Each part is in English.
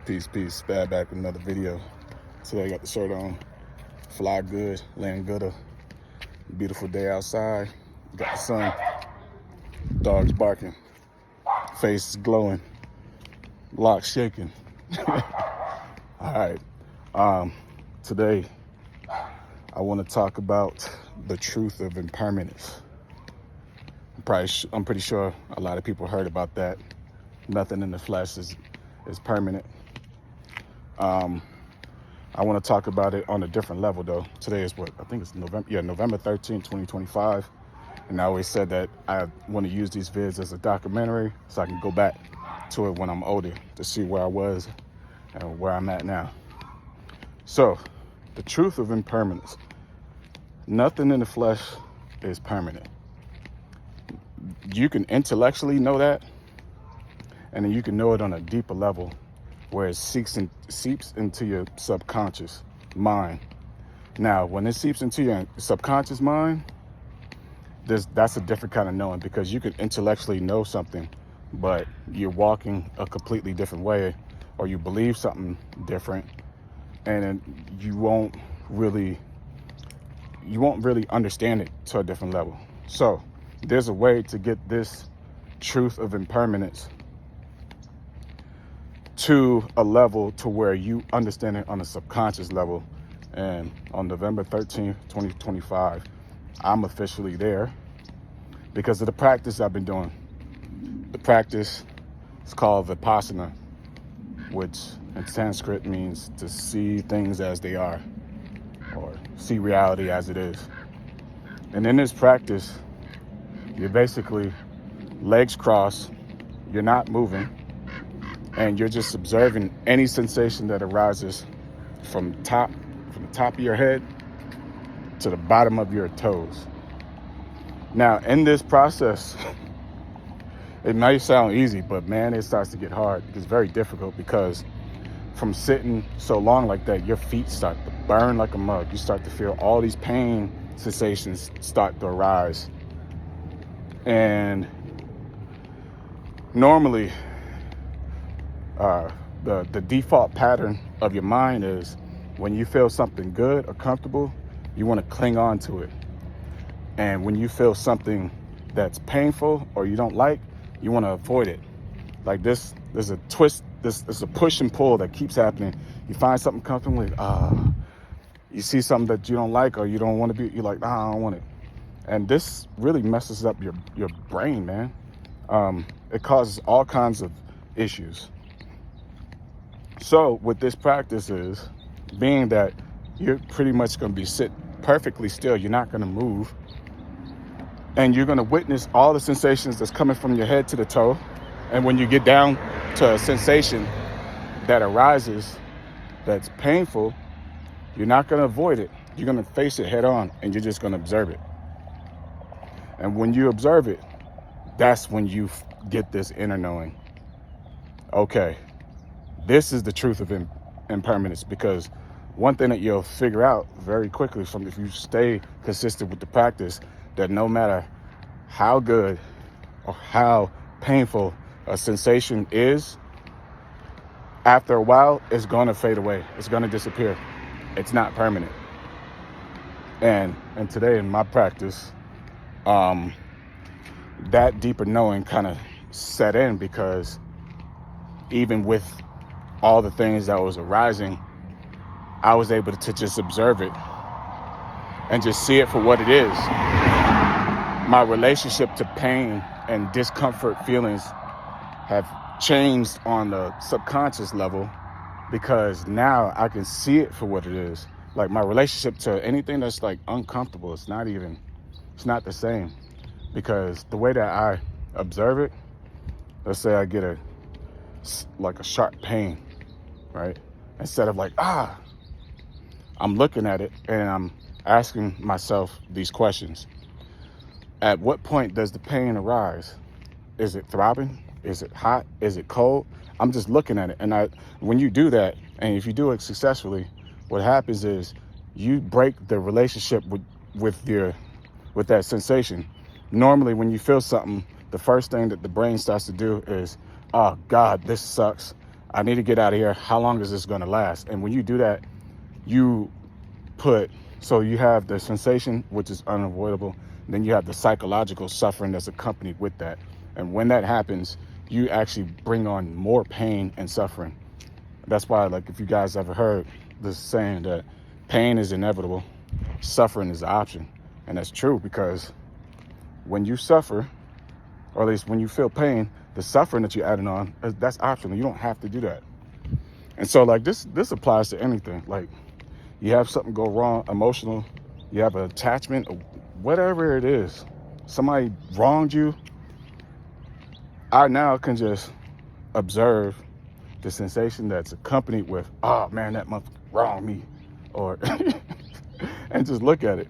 Peace. Bad back with another video. Today I got the shirt on. Fly good, land gooder. Beautiful day outside. Got the sun. Dogs barking. Face is glowing. Block shaking. All right. Today I want to talk about the truth of impermanence. I'm pretty sure a lot of people heard about that. Nothing in the flesh is permanent. I want to talk about it on a different level, though. Today is I think it's November 13th, 2025. And I always said that I want to use these vids as a documentary so I can go back to it when I'm older to see where I was and where I'm at now. So, the truth of impermanence. Nothing in the flesh is permanent. You can intellectually know that, and then you can know it on a deeper level where it seeps into your subconscious mind. Now, when it seeps into your subconscious mind, that's a different kind of knowing, because you could intellectually know something, but you're walking a completely different way, or you believe something different, and you won't really understand it to a different level. So there's a way to get this truth of impermanence to a level to where you understand it on a subconscious level. And on November 13th, 2025, I'm officially there because of the practice I've been doing. The practice is called Vipassana, which in Sanskrit means to see things as they are, or see reality as it is. And in this practice, you're basically legs crossed, you're not moving, and you're just observing any sensation that arises from the top of your head to the bottom of your toes. Now, in this process, it might sound easy, but man, it starts to get hard. It's very difficult because from sitting so long like that, your feet start to burn like a mug. You start to feel all these pain sensations start to arise. And normally, the default pattern of your mind is when you feel something good or comfortable, you want to cling on to it. And when you feel something that's painful or you don't like, you want to avoid it. Like this, there's a twist, there's a push and pull that keeps happening. You find something comfortable, you see something that you don't like or you don't want to be, you're like, I don't want it. And this really messes up your brain, man. It causes all kinds of issues. So what this practice is, being that you're pretty much going to be sit perfectly still, you're not going to move, and you're going to witness all the sensations that's coming from your head to the toe. And when you get down to a sensation that arises that's painful, you're not going to avoid it. You're going to face it head on, and you're just going to observe it. And when you observe it, that's when you get this inner knowing. Okay, this is the truth of impermanence, because one thing that you'll figure out very quickly from if you stay consistent with the practice, that no matter how good or how painful a sensation is, after a while, it's going to fade away. It's going to disappear. It's not permanent. And today in my practice, that deeper knowing kind of set in, because even with all the things that was arising, I was able to just observe it and just see it for what it is. My relationship to pain and discomfort feelings have changed on the subconscious level, because now I can see it for what it is. Like my relationship to anything that's like uncomfortable, it's not the same, because the way that I observe it, let's say I get a sharp pain, right? Instead of like, I'm looking at it and I'm asking myself these questions. At what point does the pain arise? Is it throbbing? Is it hot? Is it cold? I'm just looking at it. And when you do that, and if you do it successfully, what happens is you break the relationship with that sensation. Normally, when you feel something, the first thing that the brain starts to do is, oh God, this sucks. I need to get out of here. How long is this going to last? And when you do that, you so you have the sensation, which is unavoidable. Then you have the psychological suffering that's accompanied with that. And when that happens, you actually bring on more pain and suffering. That's why, like, if you guys ever heard this saying that pain is inevitable, suffering is the option. And that's true, because when you suffer, or at least when you feel pain, the suffering that you're adding on, that's optional. You don't have to do that. And so, like, this applies to anything. Like, you have something go wrong, emotional, you have an attachment, whatever it is, somebody wronged you, I now can just observe the sensation that's accompanied with, oh man, that motherfucker wronged me, or and just look at it.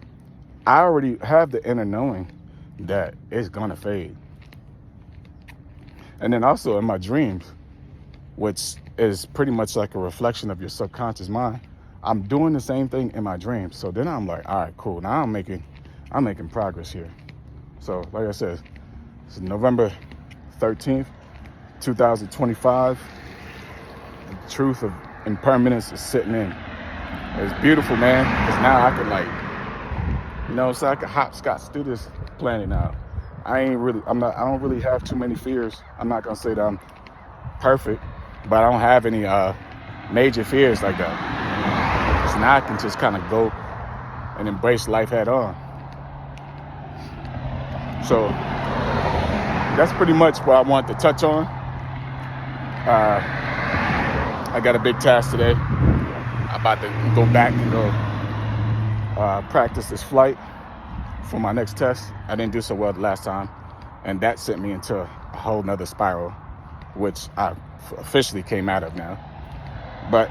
I already have the inner knowing that it's gonna fade. And then also in my dreams, which is pretty much like a reflection of your subconscious mind, I'm doing the same thing in my dreams. So then I'm like, all right, cool. Now I'm making progress here. So like I said, it's November 13th, 2025. The truth of impermanence is sitting in. It's beautiful, man, because now I can, like, so I can hopscotch through this planet now. I don't really have too many fears. I'm not gonna say that I'm perfect, but I don't have any major fears like that. So now I can just kind of go and embrace life head on. So that's pretty much what I want to touch on. I got a big task today. I'm about to go back and go practice this flight for my next test. I didn't do so well the last time, and that sent me into a whole nother spiral, which I officially came out of now. But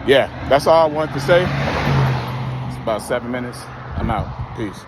yeah, that's all I wanted to say. It's about 7 minutes. I'm out. Peace.